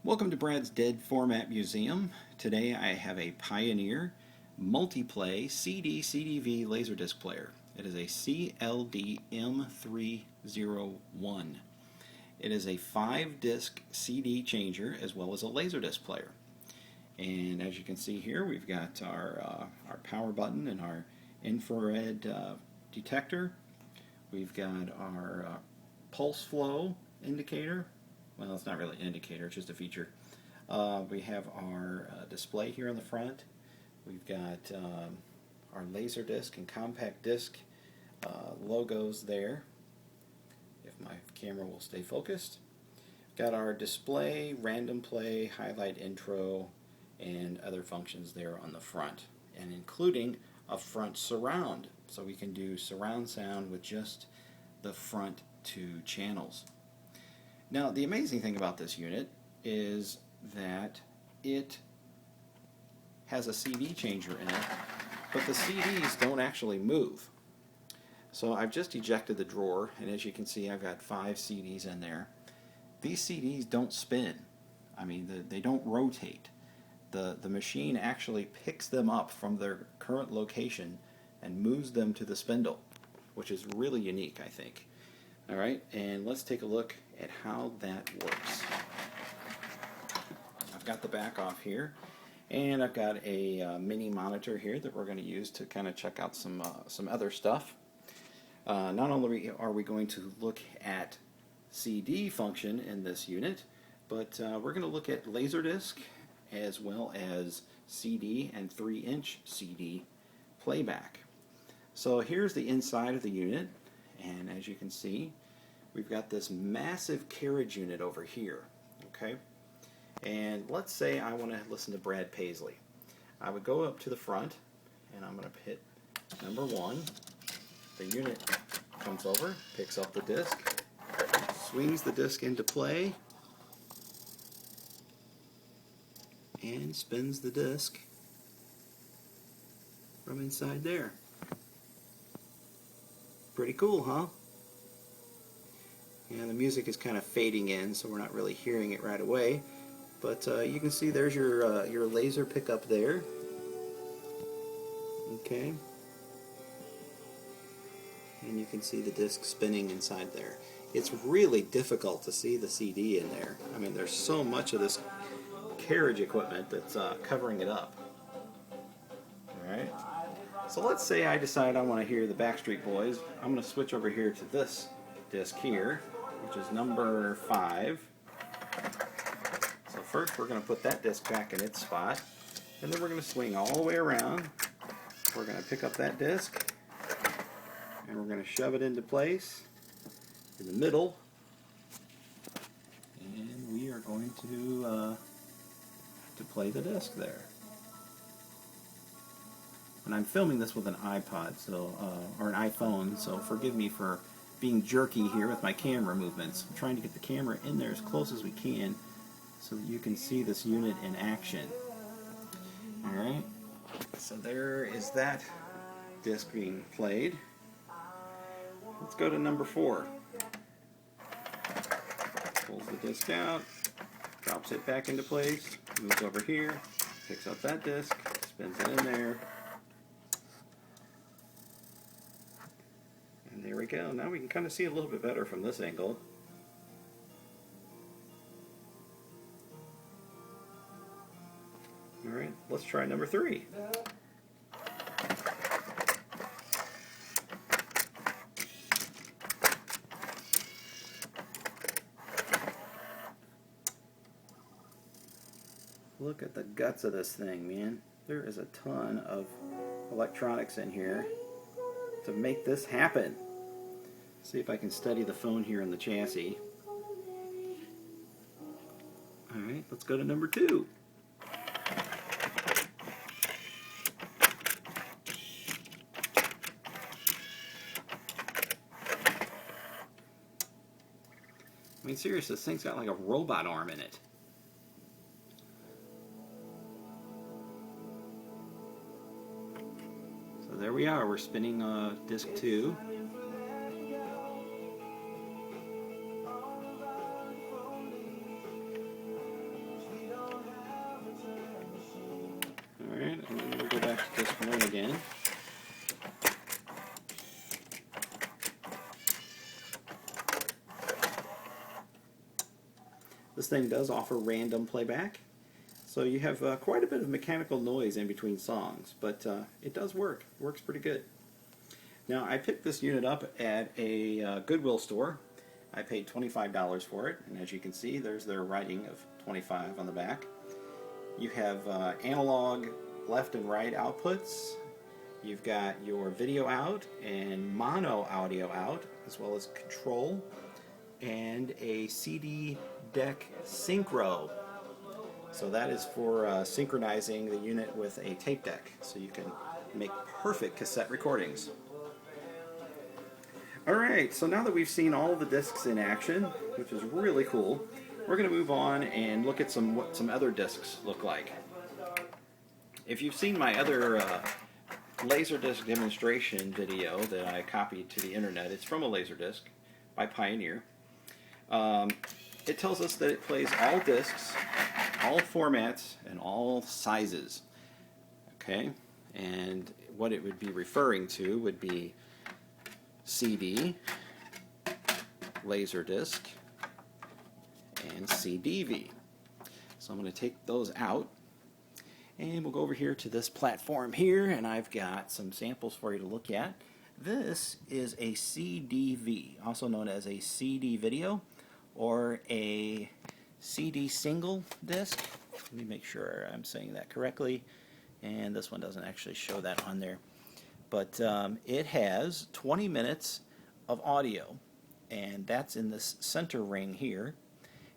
Welcome to Brad's Dead Format Museum. Today I have a Pioneer Multiplay CD-CDV LaserDisc player. It is a CLD-M301. It is a 5-disc CD changer as well as a LaserDisc player. And as you can see here, we've got our power button and our infrared detector. We've got our pulse flow indicator. Well, it's not really an indicator, it's just a feature. We have our display here on the front. We've got our LaserDisc and compact disc logos there, if my camera will stay focused. Got our display, random play, highlight intro, and other functions there on the front, and including a front surround, so we can do surround sound with just the front 2 channels. Now, the amazing thing about this unit is that it has a CD changer in it, but the CDs don't actually move. So I've just ejected the drawer, and as you can see, I've got 5 CDs in there. These CDs don't spin. I mean, they don't rotate. The machine actually picks them up from their current location and moves them to the spindle, which is really unique, I think. Alright, and let's take a look at how that works. I've got the back off here, and I've got a mini monitor here that we're going to use to kind of check out some other stuff. Not only are we going to look at CD function in this unit, but we're going to look at LaserDisc as well as CD and 3-inch CD playback. So here's the inside of the unit. And as you can see, we've got this massive carriage unit over here, okay? And let's say I want to listen to Brad Paisley. I would go up to the front, and I'm going to hit number 1. The unit comes over, picks up the disc, swings the disc into play, and spins the disc from inside there. Pretty cool, huh? And the music is kind of fading in, so we're not really hearing it right away. But you can see there's your laser pickup there. Okay. And you can see the disc spinning inside there. It's really difficult to see the CD in there. I mean, there's so much of this carriage equipment that's covering it up. Alright. So let's say I decide I want to hear the Backstreet Boys. I'm going to switch over here to this disc here, which is number 5. So first we're going to put that disc back in its spot, and then we're going to swing all the way around. We're going to pick up that disc, and we're going to shove it into place in the middle, and we are going to play the disc there. And I'm filming this with an iPod, so or an iPhone, so forgive me for being jerky here with my camera movements. I'm trying to get the camera in there as close as we can so that you can see this unit in action. Alright, so there is that disc being played. Let's go to number 4. Pulls the disc out, drops it back into place, moves over here, picks up that disc, spins it in there. And there we go. Now we can kind of see a little bit better from this angle. Alright, let's try number 3. Look at the guts of this thing, man. There is a ton of electronics in here to make this happen. See if I can steady the phone here in the chassis. Alright, let's go to number 2. I mean, seriously, this thing's got like a robot arm in it. So there we are, we're spinning disc 2. again. This thing does offer random playback, so you have quite a bit of mechanical noise in between songs, but it does work. It works pretty good. Now, I picked this unit up at a Goodwill store. I paid $25 for it, and as you can see, there's their writing of 25 on the back. You have analog left and right outputs. You've got your video out and mono audio out, as well as control, and a CD deck synchro. So that is for synchronizing the unit with a tape deck, so you can make perfect cassette recordings. Alright, so now that we've seen all of the discs in action, which is really cool, we're going to move on and look at what some other discs look like. If you've seen my other LaserDisc demonstration video that I copied to the internet, it's from a LaserDisc by Pioneer. It tells us that it plays all discs, all formats, and all sizes. Okay, and what it would be referring to would be CD, LaserDisc, and CDV. So I'm going to take those out, and we'll go over here to this platform here, and I've got some samples for you to look at. This is a CDV, also known as a CD video, or a CD single disc. Let me make sure I'm saying that correctly, and this one doesn't actually show that on there. But it has 20 minutes of audio, and that's in this center ring here,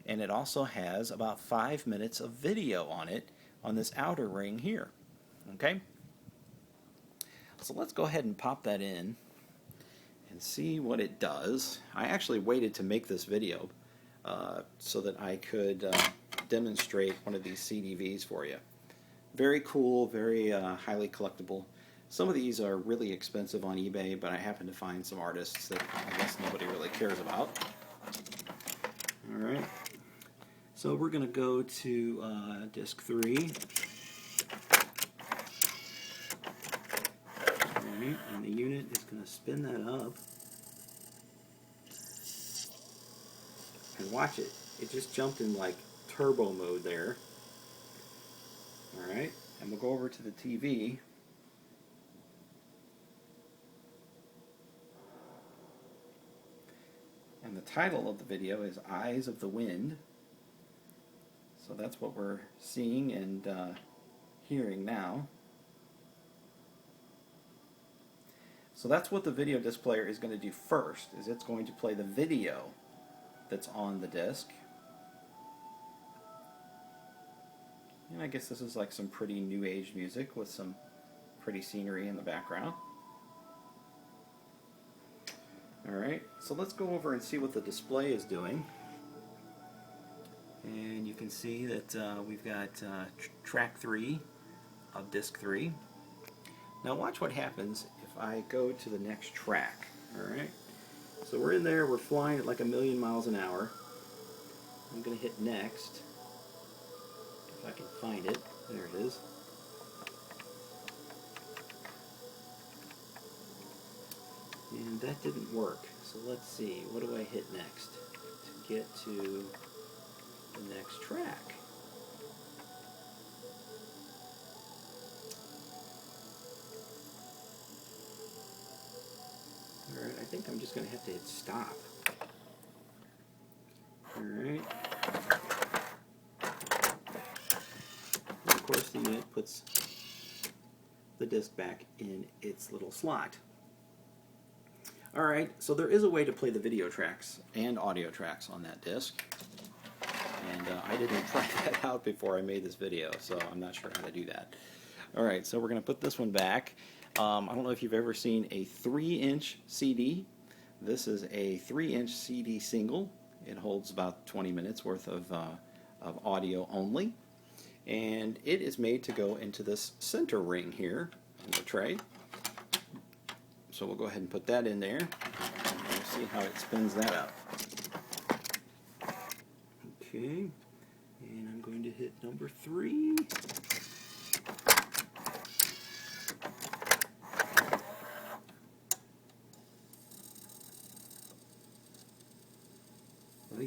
and it also has about 5 minutes of video on it on this outer ring here. Okay, so let's go ahead and pop that in and see what it does. I actually waited to make this video so that I could demonstrate one of these CDVs for you. Very cool, very highly collectible. Some of these are really expensive on eBay, but I happen to find some artists that I guess nobody really cares about. Alright, so we're going to go to disc 3. Alright, and the unit is going to spin that up. And watch it. It just jumped in like turbo mode there. Alright, and we'll go over to the TV. And the title of the video is Eyes of the Wind. So that's what we're seeing and hearing now. So that's what the video disc player is going to do first, is it's going to play the video that's on the disc. And I guess this is like some pretty new age music with some pretty scenery in the background. Alright, so let's go over and see what the display is doing. And you can see that we've got track 3 of disc 3. Now watch what happens if I go to the next track. Alright, so we're in there, we're flying at like 1,000,000 miles an hour. I'm going to hit next. If I can find it. There it is. And that didn't work. So let's see, what do I hit next to get to the next track? Alright, I think I'm just going to have to hit stop. Alright. Of course the unit puts the disc back in its little slot. Alright, so there is a way to play the video tracks and audio tracks on that disc. And I didn't try that out before I made this video, so I'm not sure how to do that. Alright, so we're going to put this one back. I don't know if you've ever seen a 3-inch CD. This is a 3-inch CD single. It holds about 20 minutes worth of audio only. And it is made to go into this center ring here in the tray. So we'll go ahead and put that in there, and we'll see how it spins that up. Okay, and I'm going to hit number 3.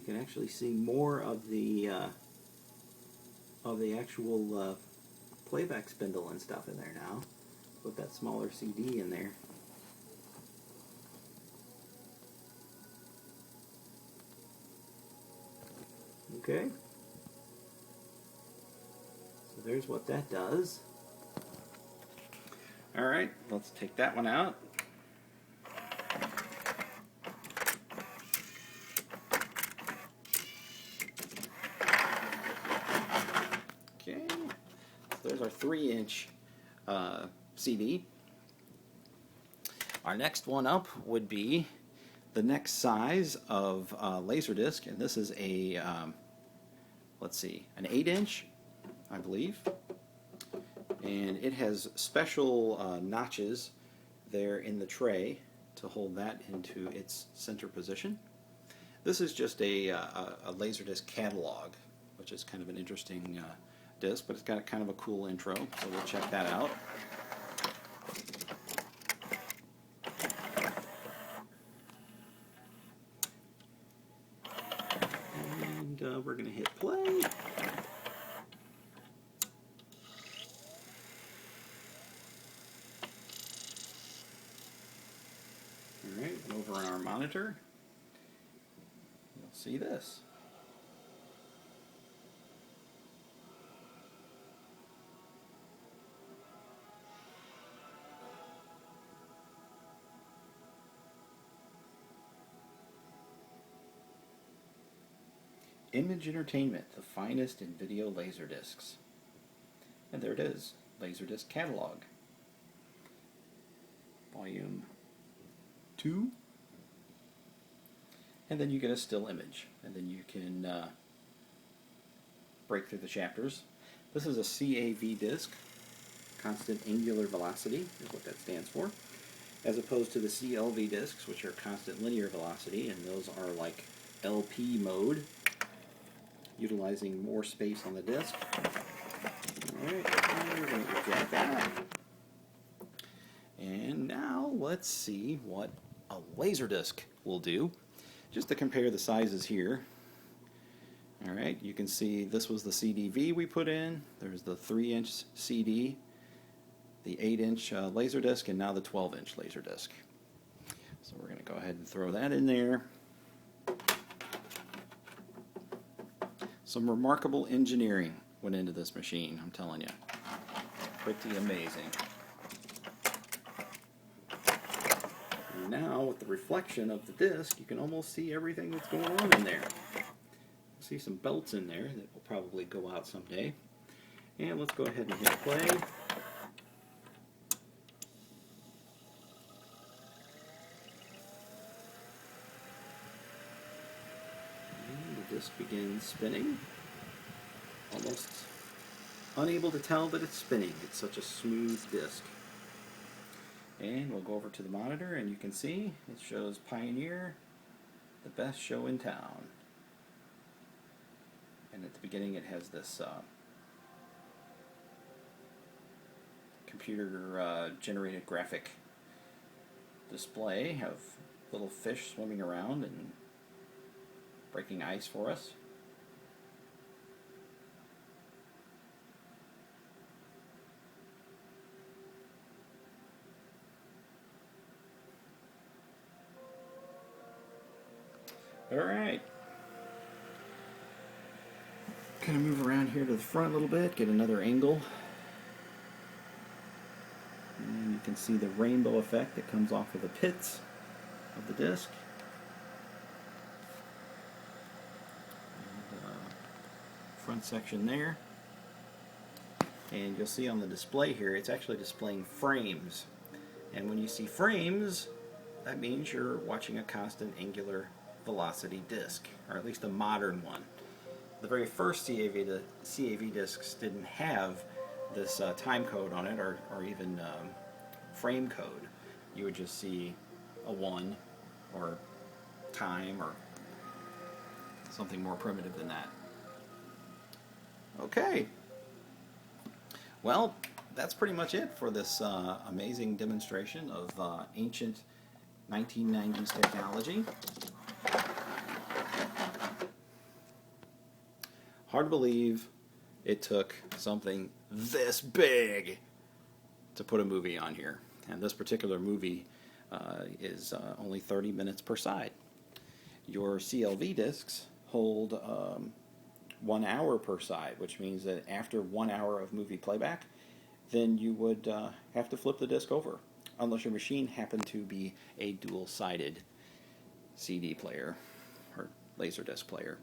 can actually see more of the actual playback spindle and stuff in there now. Put that smaller CD in there. Okay. So there's what that does. Alright, let's take that one out. Okay, so there's our 3-inch CD. Our next one up would be the next size of LaserDisc, and this is a, let's see, an 8-inch, I believe. And it has special notches there in the tray to hold that into its center position. This is just a LaserDisc catalog, which is kind of an interesting disc, but it's got kind of a cool intro, so we'll check that out. And we're going to hit play. Alright, over on our monitor, you'll see this. Image Entertainment, the finest in video laserdiscs. And there it is, LaserDisc Catalog. Volume 2. And then you get a still image. And then you can break through the chapters. This is a CAV disc, constant angular velocity is what that stands for, as opposed to the CLV discs, which are constant linear velocity, and those are like LP mode, utilizing more space on the disc. Alright, we're going to eject that. And now let's see what a LaserDisc will do. Just to compare the sizes here. Alright, you can see this was the CDV we put in. There's the 3-inch CD, the 8-inch LaserDisc, and now the 12-inch LaserDisc. So we're going to go ahead and throw that in there. Some remarkable engineering went into this machine, I'm telling you. Pretty amazing. And now, with the reflection of the disc, you can almost see everything that's going on in there. See some belts in there that will probably go out someday. And let's go ahead and hit play. The disc begins spinning. Almost unable to tell that it's spinning. It's such a smooth disc. And we'll go over to the monitor and you can see it shows Pioneer, the best show in town. And at the beginning it has this computer generated graphic display of little fish swimming around and breaking ice for us. Alright. Kind of move around here to the front a little bit, get another angle. And you can see the rainbow effect that comes off of the pits of the disc. Front section there, and you'll see on the display here it's actually displaying frames, and when you see frames that means you're watching a constant angular velocity disc, or at least a modern one. The very first CAV discs didn't have this time code on it, or even frame code. You would just see a 1 or time or something more primitive than that. Okay, well, that's pretty much it for this amazing demonstration of ancient 1990s technology. Hard to believe it took something this big to put a movie on here. And this particular movie is only 30 minutes per side. Your CLV discs hold 1 hour per side, which means that after 1 hour of movie playback, then you would have to flip the disc over, unless your machine happened to be a dual-sided CD player or LaserDisc player.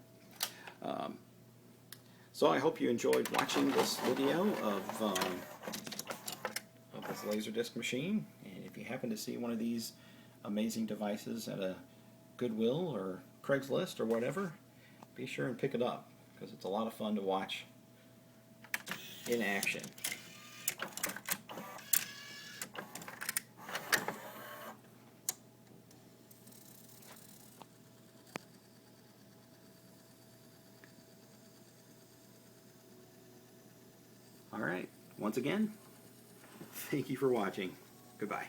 So I hope you enjoyed watching this video of this LaserDisc machine. And if you happen to see one of these amazing devices at a Goodwill or Craigslist or whatever, be sure and pick it up, because it's a lot of fun to watch in action. All right, once again, thank you for watching. Goodbye.